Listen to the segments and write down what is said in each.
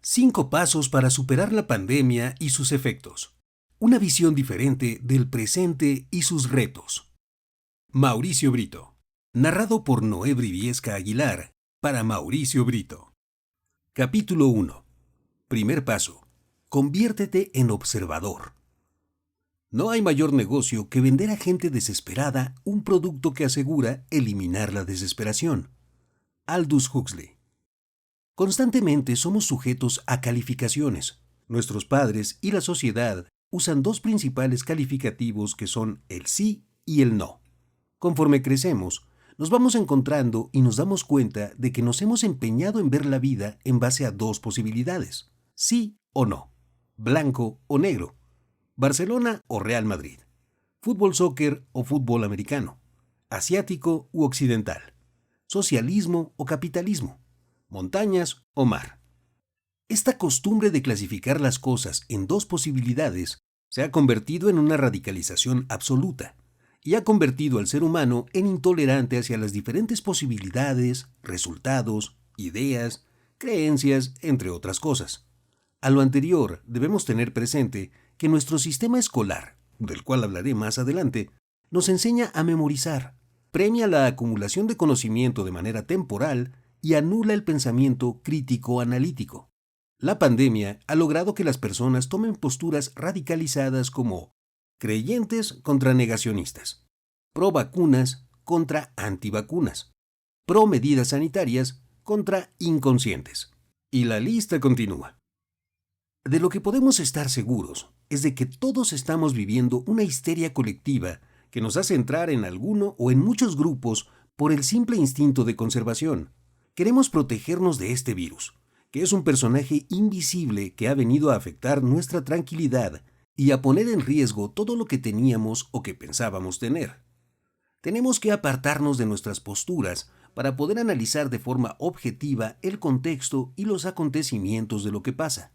5 pasos para superar la pandemia y sus efectos. Una visión diferente del presente y sus retos. Mauricio Brito. Narrado por Noé Briviesca Aguilar para Mauricio Brito. Capítulo 1. Primer paso. Conviértete en observador. No hay mayor negocio que vender a gente desesperada un producto que asegura eliminar la desesperación. Aldous Huxley. Constantemente somos sujetos a calificaciones. Nuestros padres y la sociedad usan dos principales calificativos que son el sí y el no. Conforme crecemos, nos vamos encontrando y nos damos cuenta de que nos hemos empeñado en ver la vida en base a dos posibilidades: sí o no, blanco o negro, Barcelona o Real Madrid, fútbol soccer o fútbol americano, asiático u occidental, socialismo o capitalismo, montañas o mar. Esta costumbre de clasificar las cosas en dos posibilidades se ha convertido en una radicalización absoluta y ha convertido al ser humano en intolerante hacia las diferentes posibilidades, resultados, ideas, creencias, entre otras cosas. A lo anterior, debemos tener presente que nuestro sistema escolar, del cual hablaré más adelante, nos enseña a memorizar, premia la acumulación de conocimiento de manera temporal y anula el pensamiento crítico-analítico. La pandemia ha logrado que las personas tomen posturas radicalizadas como creyentes contra negacionistas, pro vacunas contra antivacunas, pro medidas sanitarias contra inconscientes. Y la lista continúa. De lo que podemos estar seguros es de que todos estamos viviendo una histeria colectiva que nos hace entrar en alguno o en muchos grupos por el simple instinto de conservación. Queremos protegernos de este virus, que es un personaje invisible que ha venido a afectar nuestra tranquilidad y a poner en riesgo todo lo que teníamos o que pensábamos tener. Tenemos que apartarnos de nuestras posturas para poder analizar de forma objetiva el contexto y los acontecimientos de lo que pasa.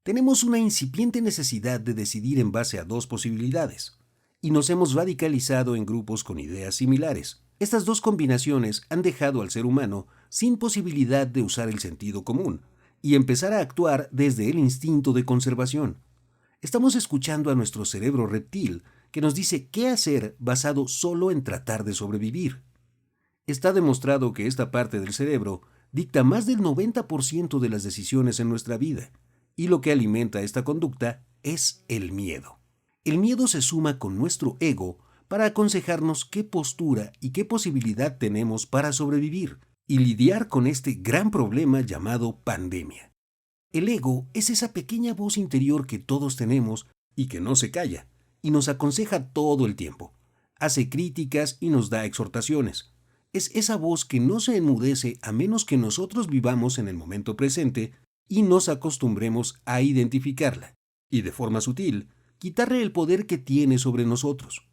Tenemos una incipiente necesidad de decidir en base a dos posibilidades, y nos hemos radicalizado en grupos con ideas similares. Estas dos combinaciones han dejado al ser humano sin posibilidad de usar el sentido común y empezar a actuar desde el instinto de conservación. Estamos escuchando a nuestro cerebro reptil que nos dice qué hacer basado solo en tratar de sobrevivir. Está demostrado que esta parte del cerebro dicta más del 90% de las decisiones en nuestra vida, y lo que alimenta esta conducta es el miedo. El miedo se suma con nuestro ego para aconsejarnos qué postura y qué posibilidad tenemos para sobrevivir y lidiar con este gran problema llamado pandemia. El ego es esa pequeña voz interior que todos tenemos y que no se calla, y nos aconseja todo el tiempo. Hace críticas y nos da exhortaciones. Es esa voz que no se enmudece a menos que nosotros vivamos en el momento presente y nos acostumbremos a identificarla, y de forma sutil, quitarle el poder que tiene sobre nosotros.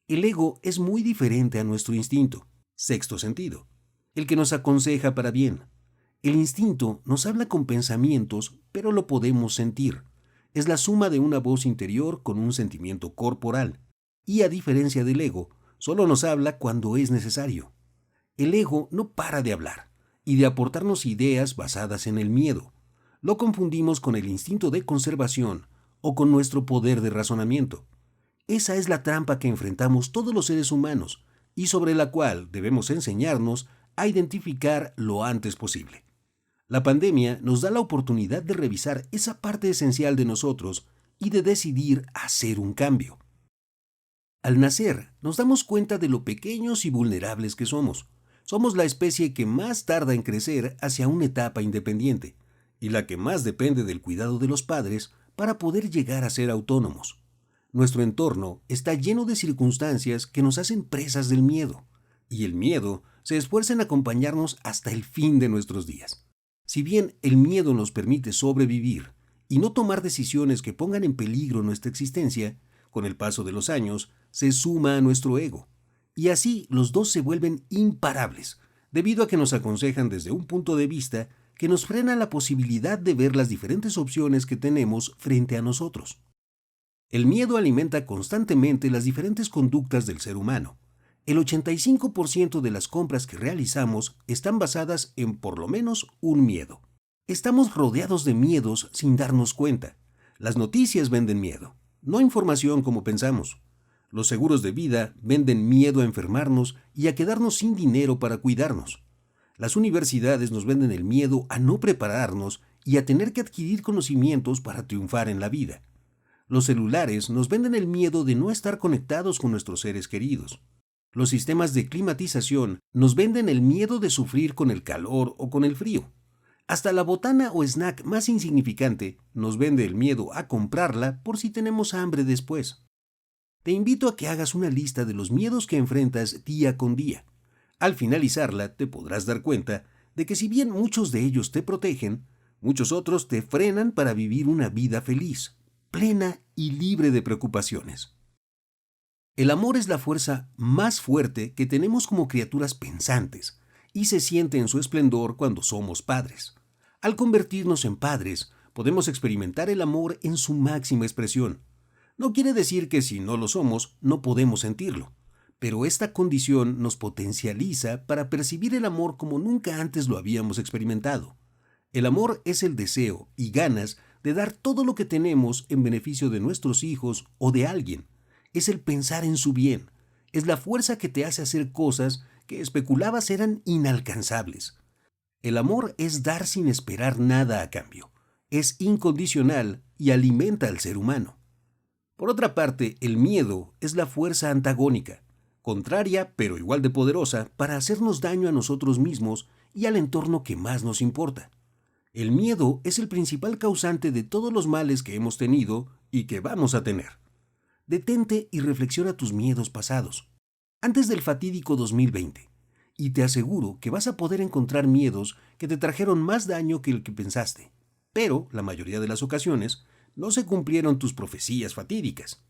El ego es muy diferente a nuestro instinto, sexto sentido, el que nos aconseja para bien. El instinto nos habla con pensamientos, pero lo podemos sentir. Es la suma de una voz interior con un sentimiento corporal, y a diferencia del ego, solo nos habla cuando es necesario. El ego no para de hablar y de aportarnos ideas basadas en el miedo. Lo confundimos con el instinto de conservación o con nuestro poder de razonamiento. Esa es la trampa que enfrentamos todos los seres humanos y sobre la cual debemos enseñarnos a identificar lo antes posible. La pandemia nos da la oportunidad de revisar esa parte esencial de nosotros y de decidir hacer un cambio. Al nacer, nos damos cuenta de lo pequeños y vulnerables que somos. Somos la especie que más tarda en crecer hacia una etapa independiente y la que más depende del cuidado de los padres para poder llegar a ser autónomos. Nuestro entorno está lleno de circunstancias que nos hacen presas del miedo, y el miedo se esfuerza en acompañarnos hasta el fin de nuestros días. Si bien el miedo nos permite sobrevivir y no tomar decisiones que pongan en peligro nuestra existencia, con el paso de los años se suma a nuestro ego, y así los dos se vuelven imparables, debido a que nos aconsejan desde un punto de vista que nos frena la posibilidad de ver las diferentes opciones que tenemos frente a nosotros. El miedo alimenta constantemente las diferentes conductas del ser humano. El 85% de las compras que realizamos están basadas en por lo menos un miedo. Estamos rodeados de miedos sin darnos cuenta. Las noticias venden miedo, no información como pensamos. Los seguros de vida venden miedo a enfermarnos y a quedarnos sin dinero para cuidarnos. Las universidades nos venden el miedo a no prepararnos y a tener que adquirir conocimientos para triunfar en la vida. Los celulares nos venden el miedo de no estar conectados con nuestros seres queridos. Los sistemas de climatización nos venden el miedo de sufrir con el calor o con el frío. Hasta la botana o snack más insignificante nos vende el miedo a comprarla por si tenemos hambre después. Te invito a que hagas una lista de los miedos que enfrentas día con día. Al finalizarla te podrás dar cuenta de que si bien muchos de ellos te protegen, muchos otros te frenan para vivir una vida feliz, plena y libre de preocupaciones. El amor es la fuerza más fuerte que tenemos como criaturas pensantes y se siente en su esplendor cuando somos padres. Al convertirnos en padres, podemos experimentar el amor en su máxima expresión. No quiere decir que si no lo somos, no podemos sentirlo, pero esta condición nos potencializa para percibir el amor como nunca antes lo habíamos experimentado. El amor es el deseo y ganas de dar todo lo que tenemos en beneficio de nuestros hijos o de alguien. Es el pensar en su bien. Es la fuerza que te hace hacer cosas que especulabas eran inalcanzables. El amor es dar sin esperar nada a cambio. Es incondicional y alimenta al ser humano. Por otra parte, el miedo es la fuerza antagónica, contraria pero igual de poderosa para hacernos daño a nosotros mismos y al entorno que más nos importa. El miedo es el principal causante de todos los males que hemos tenido y que vamos a tener. Detente y reflexiona tus miedos pasados, antes del fatídico 2020, y te aseguro que vas a poder encontrar miedos que te trajeron más daño que el que pensaste, pero, la mayoría de las ocasiones, no se cumplieron tus profecías fatídicas.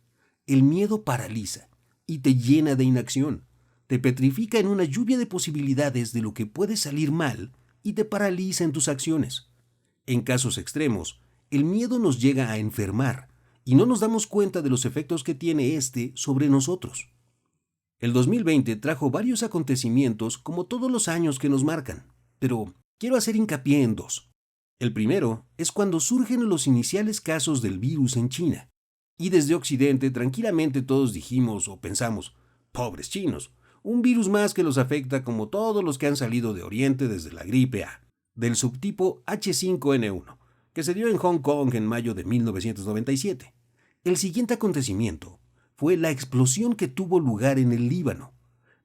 El miedo paraliza y te llena de inacción, te petrifica en una lluvia de posibilidades de lo que puede salir mal y te paraliza en tus acciones. En casos extremos, el miedo nos llega a enfermar y no nos damos cuenta de los efectos que tiene este sobre nosotros. El 2020 trajo varios acontecimientos como todos los años que nos marcan, pero quiero hacer hincapié en dos. El primero es cuando surgen los iniciales casos del virus en China. Y desde Occidente tranquilamente todos dijimos o pensamos, pobres chinos, un virus más que los afecta como todos los que han salido de Oriente desde la gripe A, del subtipo H5N1, que se dio en Hong Kong en mayo de 1997. El siguiente acontecimiento fue la explosión que tuvo lugar en el Líbano.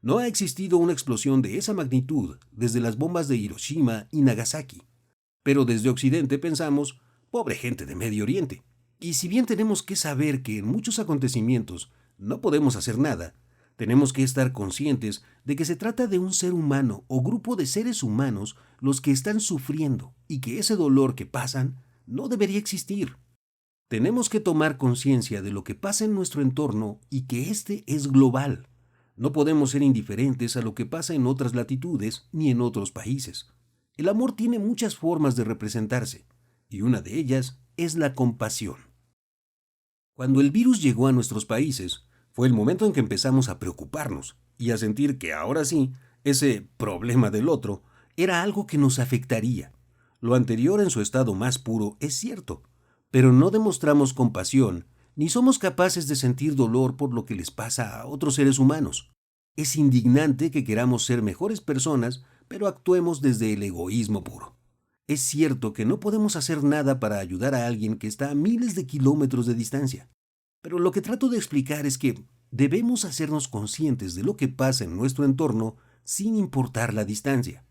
No ha existido una explosión de esa magnitud desde las bombas de Hiroshima y Nagasaki. Pero desde Occidente pensamos, pobre gente de Medio Oriente. Y si bien tenemos que saber que en muchos acontecimientos no podemos hacer nada, tenemos que estar conscientes de que se trata de un ser humano o grupo de seres humanos los que están sufriendo y que ese dolor que pasan no debería existir. Tenemos que tomar conciencia de lo que pasa en nuestro entorno y que este es global. No podemos ser indiferentes a lo que pasa en otras latitudes ni en otros países. El amor tiene muchas formas de representarse, y una de ellas es la compasión. Cuando el virus llegó a nuestros países, fue el momento en que empezamos a preocuparnos y a sentir que ahora sí, ese problema del otro era algo que nos afectaría. Lo anterior en su estado más puro es cierto, pero no demostramos compasión ni somos capaces de sentir dolor por lo que les pasa a otros seres humanos. Es indignante que queramos ser mejores personas, pero actuemos desde el egoísmo puro. Es cierto que no podemos hacer nada para ayudar a alguien que está a miles de kilómetros de distancia, pero lo que trato de explicar es que debemos hacernos conscientes de lo que pasa en nuestro entorno sin importar la distancia.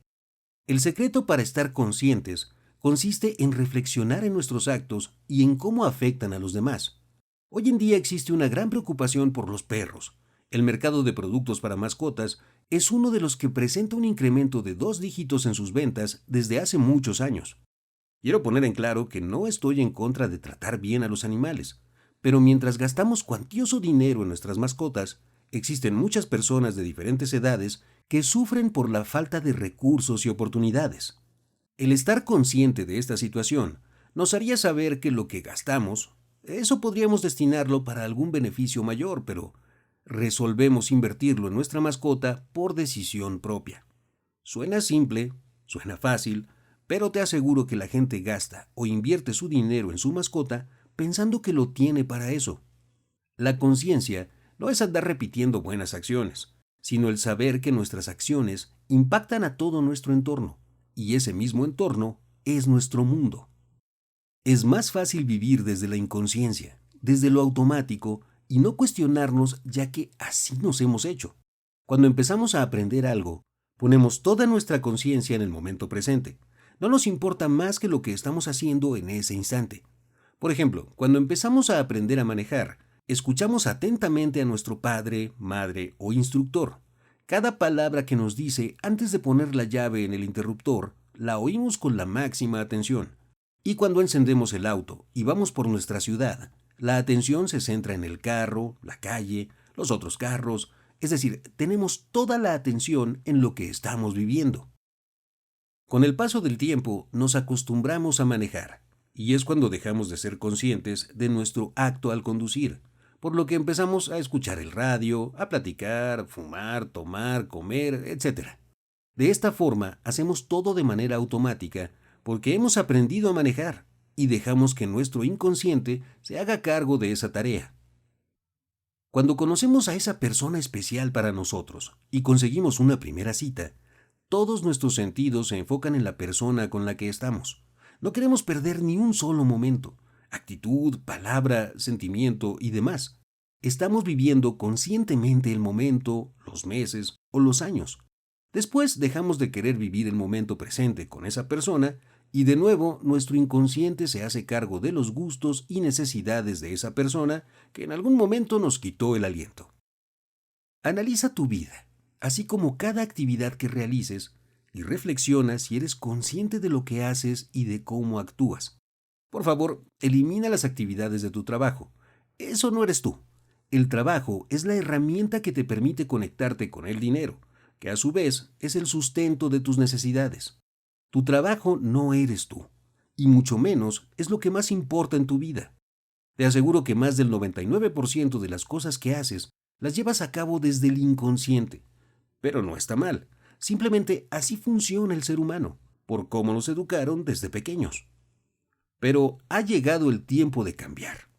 El secreto para estar conscientes consiste en reflexionar en nuestros actos y en cómo afectan a los demás. Hoy en día existe una gran preocupación por los perros. El mercado de productos para mascotas es uno de los que presenta un incremento de 2 dígitos en sus ventas desde hace muchos años. Quiero poner en claro que no estoy en contra de tratar bien a los animales, pero mientras gastamos cuantioso dinero en nuestras mascotas, existen muchas personas de diferentes edades que sufren por la falta de recursos y oportunidades. El estar consciente de esta situación nos haría saber que lo que gastamos, eso podríamos destinarlo para algún beneficio mayor, pero resolvemos invertirlo en nuestra mascota por decisión propia. Suena simple, suena fácil, pero te aseguro que la gente gasta o invierte su dinero en su mascota pensando que lo tiene para eso. La conciencia no es andar repitiendo buenas acciones, sino el saber que nuestras acciones impactan a todo nuestro entorno, y ese mismo entorno es nuestro mundo. Es más fácil vivir desde la inconsciencia, desde lo automático, y no cuestionarnos ya que así nos hemos hecho. Cuando empezamos a aprender algo, ponemos toda nuestra conciencia en el momento presente. No nos importa más que lo que estamos haciendo en ese instante. Por ejemplo, cuando empezamos a aprender a manejar, escuchamos atentamente a nuestro padre, madre o instructor. Cada palabra que nos dice antes de poner la llave en el interruptor, la oímos con la máxima atención. Y cuando encendemos el auto y vamos por nuestra ciudad, la atención se centra en el carro, la calle, los otros carros, es decir, tenemos toda la atención en lo que estamos viviendo. Con el paso del tiempo nos acostumbramos a manejar, y es cuando dejamos de ser conscientes de nuestro acto al conducir, por lo que empezamos a escuchar el radio, a platicar, fumar, tomar, comer, etc. De esta forma hacemos todo de manera automática porque hemos aprendido a manejar y dejamos que nuestro inconsciente se haga cargo de esa tarea. Cuando conocemos a esa persona especial para nosotros y conseguimos una primera cita, todos nuestros sentidos se enfocan en la persona con la que estamos. No queremos perder ni un solo momento, actitud, palabra, sentimiento y demás. Estamos viviendo conscientemente el momento, los meses o los años. Después dejamos de querer vivir el momento presente con esa persona y de nuevo nuestro inconsciente se hace cargo de los gustos y necesidades de esa persona que en algún momento nos quitó el aliento. Analiza tu vida, así como cada actividad que realices, y reflexiona si eres consciente de lo que haces y de cómo actúas. Por favor, elimina las actividades de tu trabajo. Eso no eres tú. El trabajo es la herramienta que te permite conectarte con el dinero, que a su vez es el sustento de tus necesidades. Tu trabajo no eres tú, y mucho menos es lo que más importa en tu vida. Te aseguro que más del 99% de las cosas que haces las llevas a cabo desde el inconsciente. Pero no está mal, simplemente así funciona el ser humano, por cómo nos educaron desde pequeños. Pero ha llegado el tiempo de cambiar.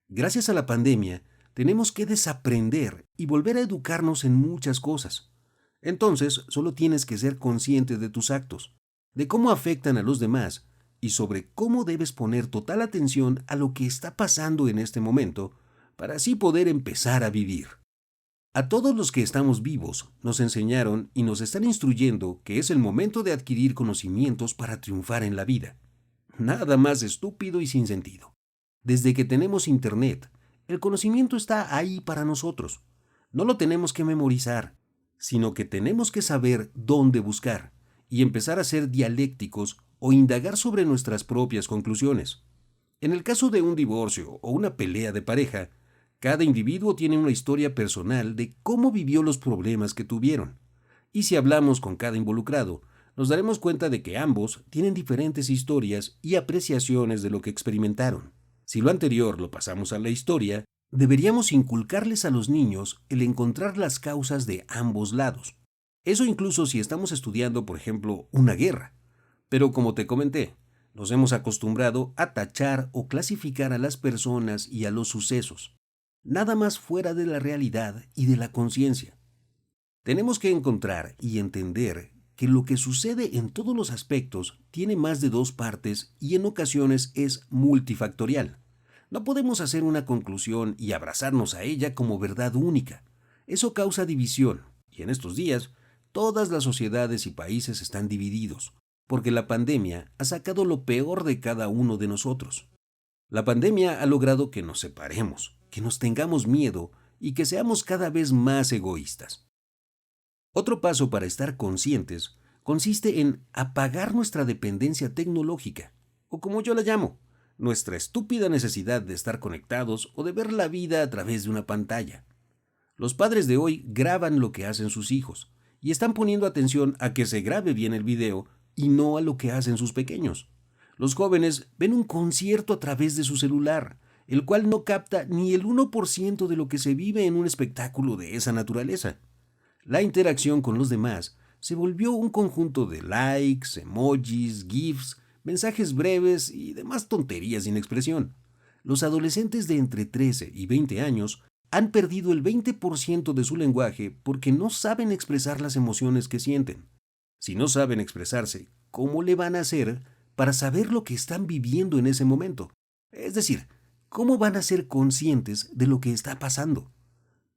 Gracias a la pandemia, tenemos que desaprender y volver a educarnos en muchas cosas. Entonces, solo tienes que ser consciente de tus actos, de cómo afectan a los demás y sobre cómo debes poner total atención a lo que está pasando en este momento para así poder empezar a vivir. A todos los que estamos vivos nos enseñaron y nos están instruyendo que es el momento de adquirir conocimientos para triunfar en la vida. Nada más estúpido y sin sentido. Desde que tenemos internet, el conocimiento está ahí para nosotros. No lo tenemos que memorizar, sino que tenemos que saber dónde buscar y empezar a ser dialécticos o indagar sobre nuestras propias conclusiones. En el caso de un divorcio o una pelea de pareja, cada individuo tiene una historia personal de cómo vivió los problemas que tuvieron. Y si hablamos con cada involucrado, nos daremos cuenta de que ambos tienen diferentes historias y apreciaciones de lo que experimentaron. Si lo anterior lo pasamos a la historia, deberíamos inculcarles a los niños el encontrar las causas de ambos lados. Eso incluso si estamos estudiando, por ejemplo, una guerra. Pero como te comenté, nos hemos acostumbrado a tachar o clasificar a las personas y a los sucesos. Nada más fuera de la realidad y de la conciencia. Tenemos que encontrar y entender que lo que sucede en todos los aspectos tiene más de dos partes y en ocasiones es multifactorial. No podemos hacer una conclusión y abrazarnos a ella como verdad única. Eso causa división, y en estos días todas las sociedades y países están divididos, porque la pandemia ha sacado lo peor de cada uno de nosotros. La pandemia ha logrado que nos separemos, que nos tengamos miedo y que seamos cada vez más egoístas. Otro paso para estar conscientes consiste en apagar nuestra dependencia tecnológica, o como yo la llamo, nuestra estúpida necesidad de estar conectados o de ver la vida a través de una pantalla. Los padres de hoy graban lo que hacen sus hijos y están poniendo atención a que se grabe bien el video y no a lo que hacen sus pequeños. Los jóvenes ven un concierto a través de su celular, el cual no capta ni el 1% de lo que se vive en un espectáculo de esa naturaleza. La interacción con los demás se volvió un conjunto de likes, emojis, GIFs, mensajes breves y demás tonterías sin expresión. Los adolescentes de entre 13 y 20 años han perdido el 20% de su lenguaje porque no saben expresar las emociones que sienten. Si no saben expresarse, ¿cómo le van a hacer para saber lo que están viviendo en ese momento? Es decir, ¿cómo van a ser conscientes de lo que está pasando?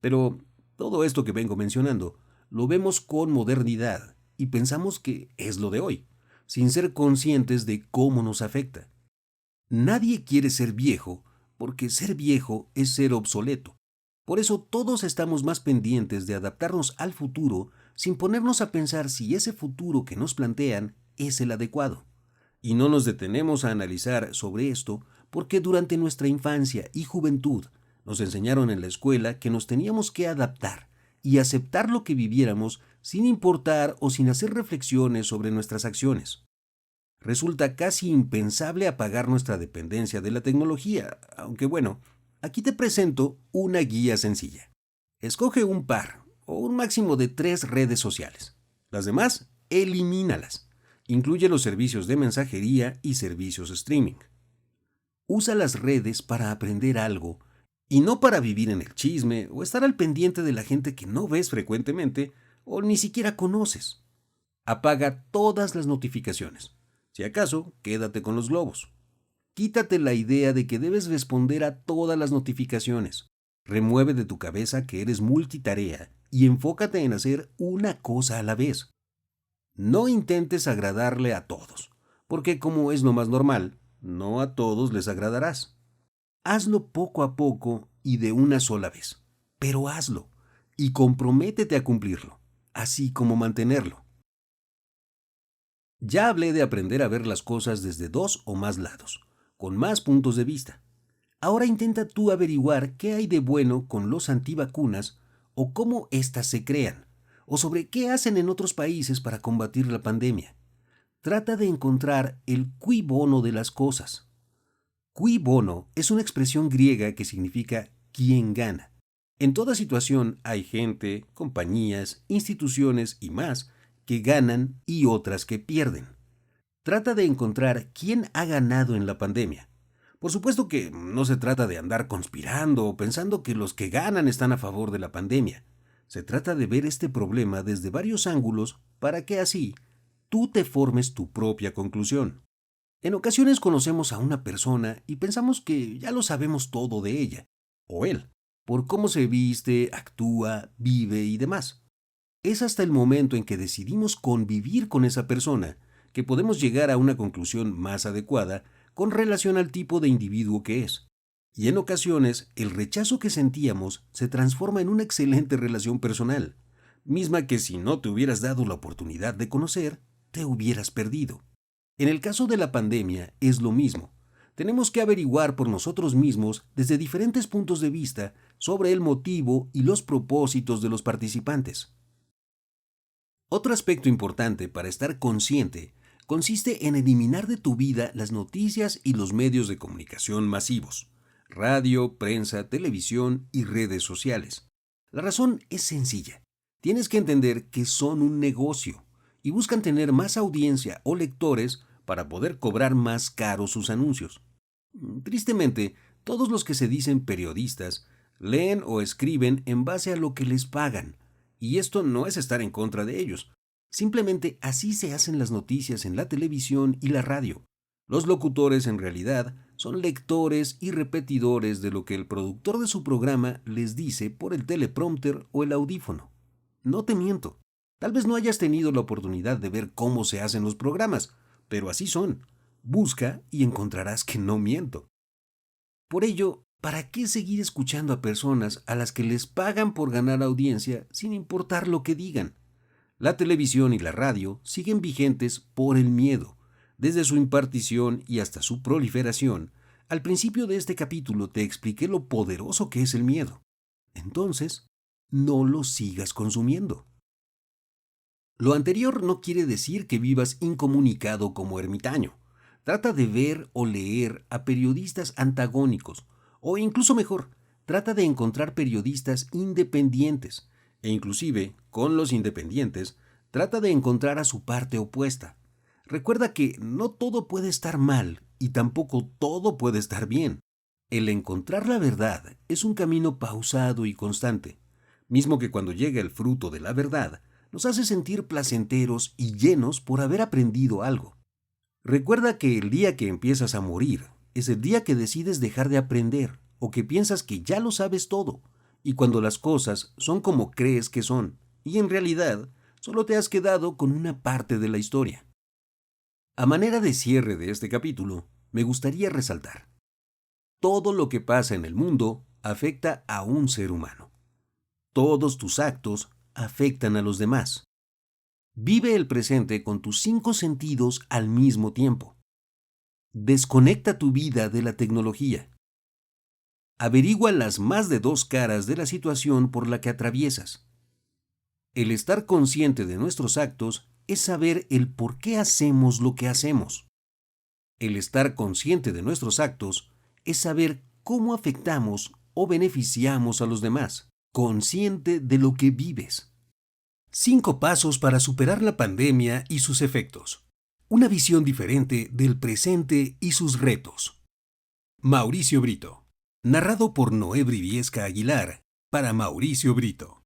Pero todo esto que vengo mencionando lo vemos con modernidad y pensamos que es lo de hoy, sin ser conscientes de cómo nos afecta. Nadie quiere ser viejo porque ser viejo es ser obsoleto. Por eso todos estamos más pendientes de adaptarnos al futuro sin ponernos a pensar si ese futuro que nos plantean es el adecuado. Y no nos detenemos a analizar sobre esto porque durante nuestra infancia y juventud nos enseñaron en la escuela que nos teníamos que adaptar y aceptar lo que viviéramos sin importar o sin hacer reflexiones sobre nuestras acciones. Resulta casi impensable apagar nuestra dependencia de la tecnología, aunque bueno, aquí te presento una guía sencilla. Escoge un par o un máximo de 3 redes sociales. Las demás, elimínalas. Incluye los servicios de mensajería y servicios streaming. Usa las redes para aprender algo y no para vivir en el chisme o estar al pendiente de la gente que no ves frecuentemente o ni siquiera conoces. Apaga todas las notificaciones. Si acaso, quédate con los globos. Quítate la idea de que debes responder a todas las notificaciones. Remueve de tu cabeza que eres multitarea y enfócate en hacer una cosa a la vez. No intentes agradarle a todos, porque como es lo más normal, no a todos les agradarás. Hazlo poco a poco y de una sola vez, pero hazlo y comprométete a cumplirlo, así como mantenerlo. Ya hablé de aprender a ver las cosas desde 2 o más lados, con más puntos de vista. Ahora intenta tú averiguar qué hay de bueno con los antivacunas o cómo éstas se crean, o sobre qué hacen en otros países para combatir la pandemia. Trata de encontrar el cui bono de las cosas. Cui bono es una expresión griega que significa quién gana. En toda situación hay gente, compañías, instituciones y más que ganan y otras que pierden. Trata de encontrar quién ha ganado en la pandemia. Por supuesto que no se trata de andar conspirando o pensando que los que ganan están a favor de la pandemia. Se trata de ver este problema desde varios ángulos para que así tú te formes tu propia conclusión. En ocasiones conocemos a una persona y pensamos que ya lo sabemos todo de ella, o él, por cómo se viste, actúa, vive y demás. Es hasta el momento en que decidimos convivir con esa persona que podemos llegar a una conclusión más adecuada con relación al tipo de individuo que es. Y en ocasiones, el rechazo que sentíamos se transforma en una excelente relación personal, misma que si no te hubieras dado la oportunidad de conocer, te hubieras perdido. En el caso de la pandemia es lo mismo. Tenemos que averiguar por nosotros mismos desde diferentes puntos de vista sobre el motivo y los propósitos de los participantes. Otro aspecto importante para estar consciente consiste en eliminar de tu vida las noticias y los medios de comunicación masivos, radio, prensa, televisión y redes sociales. La razón es sencilla. Tienes que entender que son un negocio y buscan tener más audiencia o lectores para poder cobrar más caro sus anuncios. Tristemente, todos los que se dicen periodistas leen o escriben en base a lo que les pagan, y esto no es estar en contra de ellos. Simplemente así se hacen las noticias en la televisión y la radio. Los locutores en realidad son lectores y repetidores de lo que el productor de su programa les dice por el teleprompter o el audífono. No te miento. Tal vez no hayas tenido la oportunidad de ver cómo se hacen los programas, pero así son. Busca y encontrarás que no miento. Por ello, ¿para qué seguir escuchando a personas a las que les pagan por ganar audiencia sin importar lo que digan? La televisión y la radio siguen vigentes por el miedo. Desde su impartición y hasta su proliferación, al principio de este capítulo te expliqué lo poderoso que es el miedo. Entonces, no lo sigas consumiendo. Lo anterior no quiere decir que vivas incomunicado como ermitaño. Trata de ver o leer a periodistas antagónicos, o incluso mejor, trata de encontrar periodistas independientes, e inclusive, con los independientes, Trata de encontrar a su parte opuesta. Recuerda que no todo puede estar mal y tampoco todo puede estar bien. El encontrar la verdad es un camino pausado y constante, mismo que cuando llega el fruto de la verdad, nos hace sentir placenteros y llenos por haber aprendido algo. Recuerda que el día que empiezas a morir es el día que decides dejar de aprender o que piensas que ya lo sabes todo, y cuando las cosas son como crees que son, y en realidad solo te has quedado con una parte de la historia. A manera de cierre de este capítulo, me gustaría resaltar: todo lo que pasa en el mundo afecta a un ser humano. Todos tus actos afectan a los demás. Vive el presente con tus 5 sentidos al mismo tiempo. Desconecta tu vida de la tecnología. Averigua las más de 2 caras de la situación por la que atraviesas. El estar consciente de nuestros actos es saber el por qué hacemos lo que hacemos. El estar consciente de nuestros actos es saber cómo afectamos o beneficiamos a los demás. Consciente de lo que vives. 5 pasos para superar la pandemia y sus efectos. Una visión diferente del presente y sus retos. Mauricio Brito. Narrado por Noé Briviesca Aguilar para Mauricio Brito.